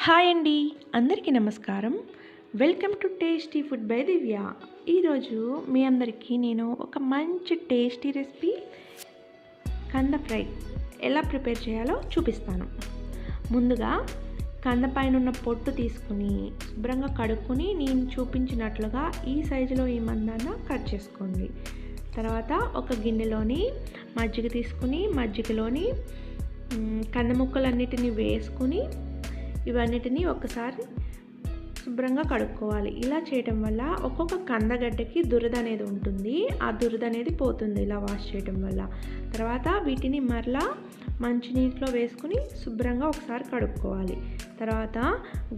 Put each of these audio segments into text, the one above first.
Hi అండి, అందరికీ నమస్కారం. Welcome to tasty food by Divya. ఈరోజు మీ అందరికీ నేను ఒక మంచి టేస్టీ రెసిపీ కంద ఫ్రై ఎలా ప్రిపేర్ చేయాలో చూపిస్తాను. ముందుగా కంద పైన ఉన్న పొట్టు తీసుకుని శుభ్రంగా కడుక్కొని నేను చూపించినట్లుగా ఈ సైజులో ఈ మందాన కట్ చేసుకోండి. తర్వాత ఒక గిన్నెలోని మజ్జిగ తీసుకుని మజ్జిగలోని కంద ముక్కలన్నిటిని వేసుకుని ఇవన్నిటిని ఒకసారి శుభ్రంగా కడుక్కోవాలి. ఇలా చేయటం వల్ల ఒక్కొక్క కందగడ్డకి దురద అనేది ఉంటుంది, ఆ దురద అనేది పోతుంది ఇలా వాష్ చేయటం వల్ల. తర్వాత వీటిని మరలా మంచినీటిలో వేసుకుని శుభ్రంగా ఒకసారి కడుక్కోవాలి. తర్వాత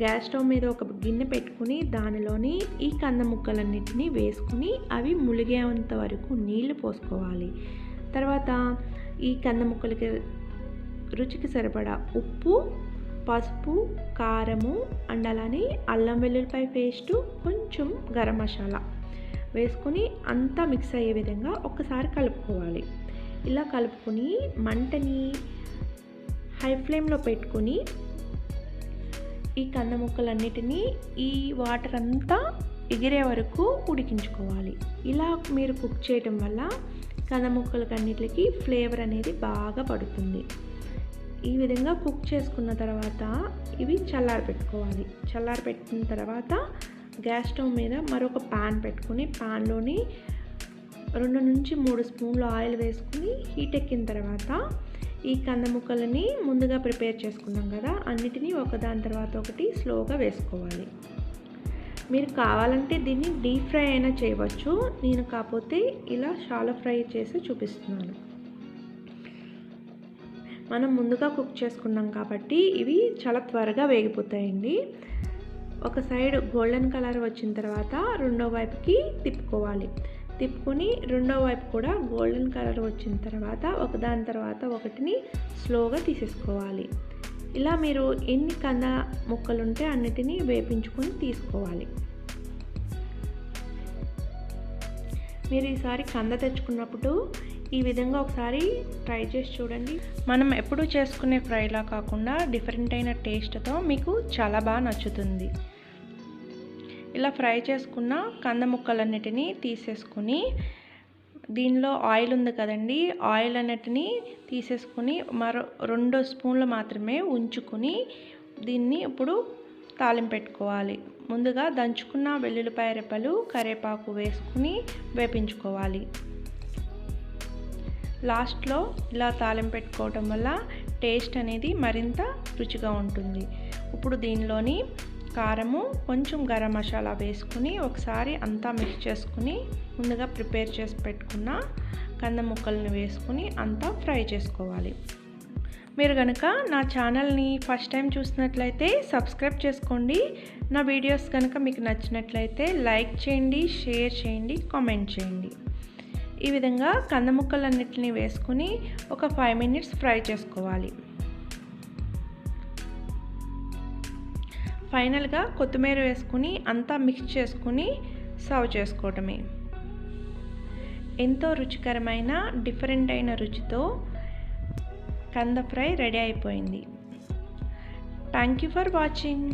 గ్యాస్ స్టవ్ మీద ఒక గిన్నె పెట్టుకుని దానిలోని ఈ కంద ముక్కలన్నిటిని వేసుకుని అవి ములిగేంత వరకు నీళ్లు పోసుకోవాలి. తర్వాత ఈ కంద ముక్కలకి రుచికి సరిపడా ఉప్పు, పసుపు, కారము అండ్ అలానే అల్లం వెల్లుల్లిపాయ పేస్టు, కొంచెం గరం మసాలా వేసుకొని అంతా మిక్స్ అయ్యే విధంగా ఒకసారి కలుపుకోవాలి. ఇలా కలుపుకొని మంటని హై ఫ్లేమ్లో పెట్టుకొని ఈ కంద ముక్కలన్నిటినీ ఈ వాటర్ అంతా ఎగిరే వరకు ఉడికించుకోవాలి. ఇలా మీరు కుక్ చేయటం వల్ల కంద ముక్కలకన్నిటికి ఫ్లేవర్ అనేది బాగా పడుతుంది. ఈ విధంగా కుక్ చేసుకున్న తర్వాత ఇవి చల్లారపెట్టుకోవాలి. చల్లారపెట్టిన తర్వాత గ్యాస్ స్టవ్ మీద మరొక ప్యాన్ పెట్టుకుని ప్యాన్లోని 2 నుంచి 3 స్పూన్లు ఆయిల్ వేసుకుని హీట్ ఎక్కిన తర్వాత ఈ కంద ముక్కలని ముందుగా ప్రిపేర్ చేసుకున్నాం కదా, అన్నిటినీ ఒకదాని తర్వాత ఒకటి స్లోగా వేసుకోవాలి. మీరు కావాలంటే దీన్ని డీప్ ఫ్రై అయినా చేయవచ్చు, నేను కాకపోతే ఇలా షాలో ఫ్రై చేసి చూపిస్తున్నాను. మనం ముందుగా కుక్ చేసుకున్నాం కాబట్టి ఇవి చాలా త్వరగా వేగిపోతాయండి. ఒక సైడ్ గోల్డెన్ కలర్ వచ్చిన తర్వాత రెండో వైపుకి తిప్పుకోవాలి. తిప్పుకొని రెండో వైపు కూడా గోల్డెన్ కలర్ వచ్చిన తర్వాత ఒకదాని తర్వాత ఒకటిని స్లోగా తీసేసుకోవాలి. ఇలా మీరు ఎన్ని కంద ముక్కలు ఉంటే అన్నిటినీ వేపించుకొని తీసుకోవాలి. మీరు ఈసారి కంద తెచ్చుకున్నప్పుడు ఈ విధంగా ఒకసారి ట్రై చేసి చూడండి. మనం ఎప్పుడూ చేసుకునే ఫ్రైలా కాకుండా డిఫరెంట్ అయిన టేస్ట్తో మీకు చాలా బాగా నచ్చుతుంది. ఇలా ఫ్రై చేసుకున్న కంద ముక్కలన్నిటినీ తీసేసుకుని దీనిలో ఆయిల్ ఉంది కదండి, ఆయిల్ అన్నిటినీ తీసేసుకుని మరో 2 స్పూన్లు మాత్రమే ఉంచుకుని దీన్ని ఇప్పుడు తాలింపు పెట్టుకోవాలి. ముందుగా దంచుకున్న వెల్లుల్లిపాయ రెప్పలు, కరివేపాకు వేసుకుని వేపించుకోవాలి. లాస్ట్లో ఇలా తాలింపు పెట్టుకోవటం వల్ల టేస్ట్ అనేది మరింత రుచిగా ఉంటుంది. ఇప్పుడు దీనిలోని కారము, కొంచెం గరం మసాలా వేసుకుని ఒకసారి అంతా మిక్స్ చేసుకుని ముందుగా ప్రిపేర్ చేసి పెట్టుకున్న కంద ముక్కలను వేసుకుని అంతా ఫ్రై చేసుకోవాలి. మీరు కనుక నా ఛానల్ని ఫస్ట్ టైం చూసినట్లయితే సబ్స్క్రైబ్ చేసుకోండి. నా వీడియోస్ కనుక మీకు నచ్చినట్లయితే లైక్ చేయండి, షేర్ చేయండి, కామెంట్ చేయండి. ఈ విధంగా కంద ముక్కలన్నిటిని వేసుకుని ఒక 5 మినిట్స్ ఫ్రై చేసుకోవాలి. ఫైనల్గా కొత్తిమీర వేసుకుని అంతా మిక్స్ చేసుకుని సర్వ్ చేసుకోవటమే. ఎంతో రుచికరమైన డిఫరెంట్ అయిన రుచితో కంద ఫ్రై రెడీ అయిపోయింది. Thank you for watching.